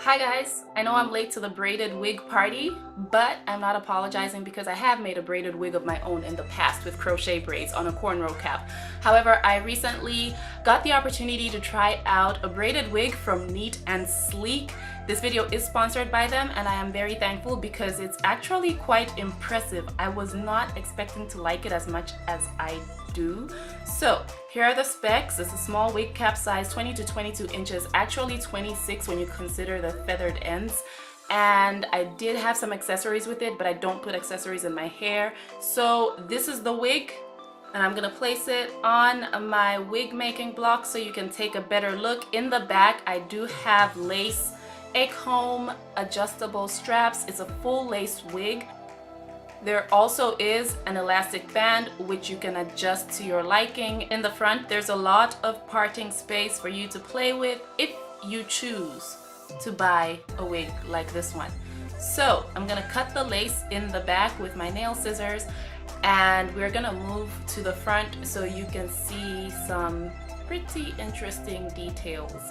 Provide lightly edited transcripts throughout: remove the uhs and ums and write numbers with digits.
Hi guys, I know I'm late to the braided wig party, but I'm not apologizing because I have made a braided wig of my own in the past with crochet braids on a cornrow cap. However, I recently got the opportunity to try out a braided wig from NeatandSleek. This video is sponsored by them and I am very thankful because it's actually quite impressive. I was not expecting to like it as much as I do. So here are the specs. It's a small wig cap size, 20 to 22 inches, actually 26 when you consider the feathered ends. And I did have some accessories with it, but I don't put accessories in my hair. So this is the wig, and I'm gonna place it on my wig making block so you can take a better look. In the back, I do have lace, a comb, adjustable straps. It's a full lace wig. There also is an elastic band which you can adjust to your liking. In the front, there's a lot of parting space for you to play with if you choose to buy a wig like this one. So I'm gonna cut the lace in the back with my nail scissors, and we're gonna move to the front so you can see some pretty interesting details.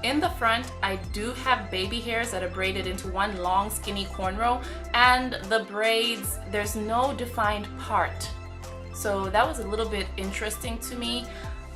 In the front, I do have baby hairs that are braided into one long skinny cornrow, and the braids, there's no defined part. So that was a little bit interesting to me.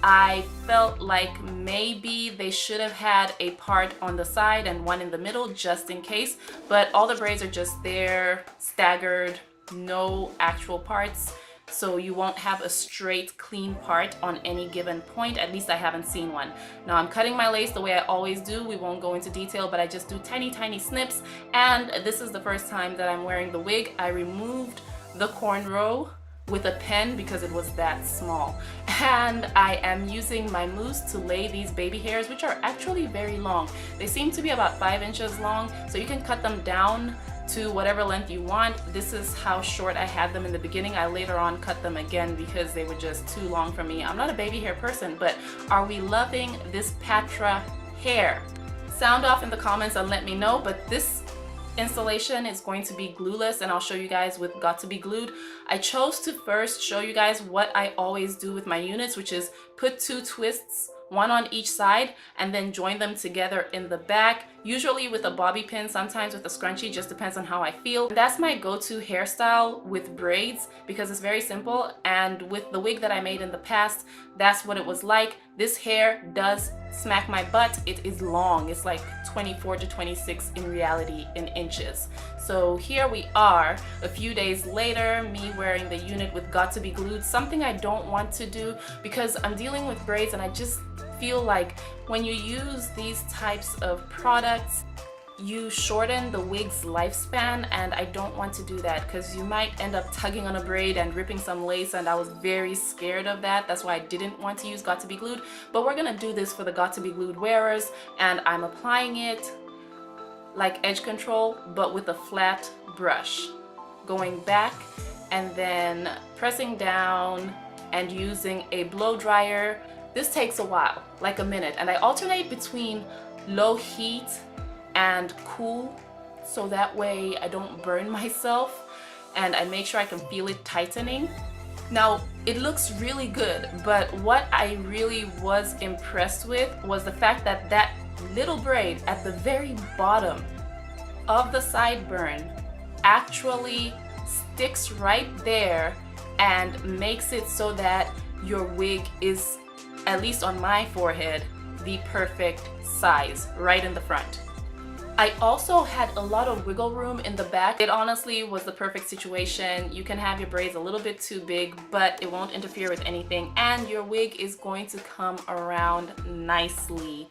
I felt like maybe they should have had a part on the side and one in the middle just in case, but all the braids are just there, staggered, no actual parts. So you won't have a straight clean part on any given point. At least I haven't seen one. Now I'm cutting my lace the way I always do. We won't go into detail, but I just do tiny snips, and this is the first time that I'm wearing the wig. I removed the cornrow with a pen because it was that small, and I am using my mousse to lay these baby hairs, which are actually very long. They seem to be about 5 inches long, so you can cut them down to whatever length you want. This is how short I had them in the beginning. I later on cut them again because they were just too long for me. I'm not a baby hair person, but are we loving this Patra hair? Sound off in the comments and let me know, but this installation is going to be glueless, and I'll show you guys with Got2B Glued. I chose to first show you guys what I always do with my units, which is put 2 twists, one on each side, and then join them together in the back, usually with a bobby pin, sometimes with a scrunchie, just depends on how I feel. That's my go-to hairstyle with braids because it's very simple, and with the wig that I made in the past, that's what it was like. This hair does smack my butt. It is long. It's like 24 to 26 in reality in inches. So here we are a few days later, me wearing the unit with Got2B Glued, something I don't want to do because I'm dealing with braids, and I just feel like when you use these types of products, you shorten the wig's lifespan, and I don't want to do that because you might end up tugging on a braid and ripping some lace, and I was very scared of that. That's why I didn't want to use Got2B Glued, but we're gonna do this for the Got2B Glued wearers, and I'm applying it like edge control but with a flat brush, going back and then pressing down and using a blow dryer. This takes a while, like a minute, and I alternate between low heat and cool so that way I don't burn myself, and I make sure I can feel it tightening. Now it looks really good, but what I really was impressed with was the fact that that little braid at the very bottom of the sideburn actually sticks right there and makes it so that your wig is, at least on my forehead, the perfect size right in the front. I also had a lot of wiggle room in the back. It honestly was the perfect situation. You can have your braids a little bit too big, but it won't interfere with anything, and your wig is going to come around nicely,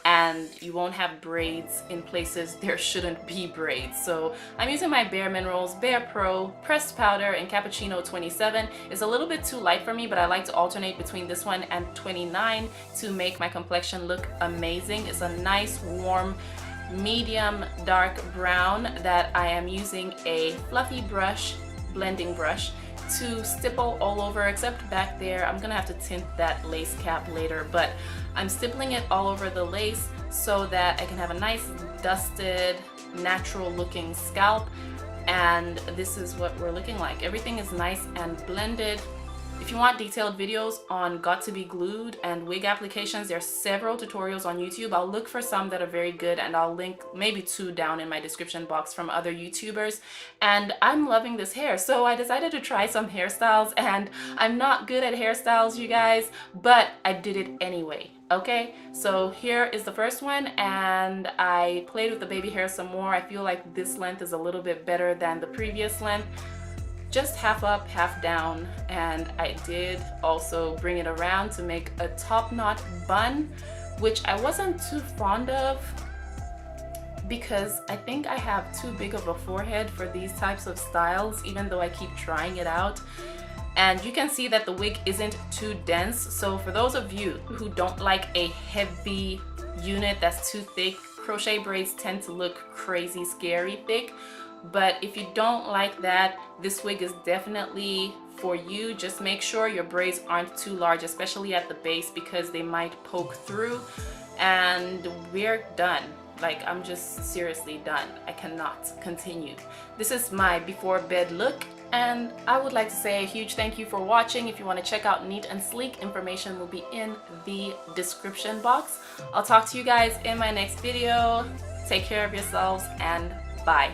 and you won't have braids in places there shouldn't be braids. So I'm using my Bare Minerals Bare Pro Pressed Powder in Cappuccino 27. It's a little bit too light for me, but I like to alternate between this one and 29 to make my complexion look amazing. It's a nice warm medium dark brown that I am using a fluffy brush, blending brush, to stipple all over except back there. I'm gonna have to tint that lace cap later, but I'm stippling it all over the lace so that I can have a nice dusted, natural looking scalp, and this is what we're looking like. Everything is nice and blended. If you want detailed videos on Got2B Glued and wig applications, there are several tutorials on YouTube. I'll look for some that are very good, and I'll link maybe 2 down in my description box from other YouTubers. And I'm loving this hair, so I decided to try some hairstyles, and I'm not good at hairstyles, you guys, but I did it anyway. Okay, so here is the first one, and I played with the baby hair some more. I feel like this length is a little bit better than the previous length. Just half up, half down, and I did also bring it around to make a top knot bun, which I wasn't too fond of because I think I have too big of a forehead for these types of styles, even though I keep trying it out. And you can see that the wig isn't too dense, so for those of you who don't like a heavy unit that's too thick, crochet braids tend to look crazy scary thick. But if you don't like that, this wig is definitely for you. Just make sure your braids aren't too large, especially at the base, because they might poke through. And we're done. Like, I'm just seriously done. I cannot continue. This is my before bed look, and I would like to say a huge thank you for watching. If you want to check out Neat and Sleek, information will be in the description box. I'll talk to you guys in my next video. Take care of yourselves, and bye.